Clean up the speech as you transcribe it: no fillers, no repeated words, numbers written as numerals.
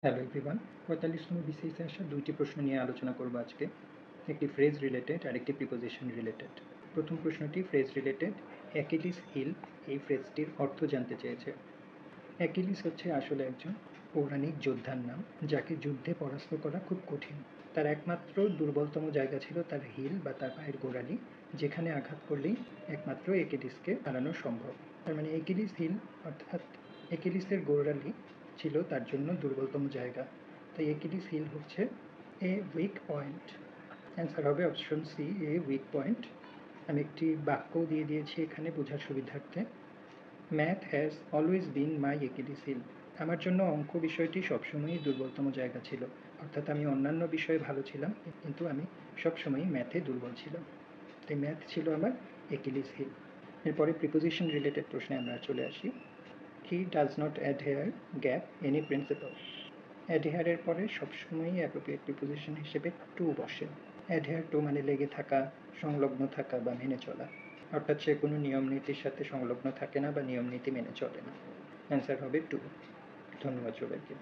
Hello everyone, ৪৫তম বিসিএসে আসা ২টি প্রশ্ন নিয়ে আলোচনা করব আজকে। একটি ফ্রেজ রিলেটেড আর একটি প্রিপোজিশন রিলেটেড। প্রথম প্রশ্নটি ফ্রেজ রিলেটেড। অ্যাকিলিস হিল এই ফ্রেজটির অর্থ জানতে চেয়েছে। অ্যাকিলিস হচ্ছে আসলে একজন পৌরাণিক যোদ্ধার নাম, যাকে যুদ্ধে পরাস্ত করা খুব কঠিন। তার একমাত্র দুর্বলতম জায়গা ছিল তার হিল বা তার পায়ের গোড়ালি, যেখানে আঘাত করলেই একমাত্র অ্যাকিলিসকে হারানো সম্ভব। তার মানে অ্যাকিলিস হিল অর্থাৎ অ্যাকিলিসের গোড়ালি ছিল তার জন্য দুর্বলতম জায়গা। তাই অ্যাকিলিস হিল হচ্ছে এ উইক পয়েন্ট। অ্যান্সার হবে option C, a weak point. আমি একটি বাক্যও দিয়ে দিয়েছি এখানে বোঝার সুবিধার্থে। Math has always been my Achilles heel. আমার জন্য অঙ্ক বিষয়টি সবসময়ই দুর্বলতম জায়গা ছিল। অর্থাৎ আমি অন্যান্য বিষয়ে ভালো ছিলাম, কিন্তু আমি সবসময়ই ম্যাথে দুর্বল ছিলাম। তাই ম্যাথ ছিল আমার অ্যাকিলিস হিল। এরপরে প্রিপোজিশন রিলেটেড প্রশ্নে আমরা চলে আসি। He does not adhere gap any principal. অ্যাডহেয়ারের পরে সবসময়ই অ্যাপ্রোপ্রিয়েট প্রিপোজিশন হিসেবে টু বসে। অ্যাডহেয়ার টু মানে লেগে থাকা, সংলগ্ন থাকা বা মেনে চলা। অর্থাৎ সে কোনো নিয়ম নীতির সাথে সংলগ্ন থাকে না বা নিয়ম নীতি মেনে চলে না। অ্যান্সার হবে টু। ধন্যবাদ সবাইকে।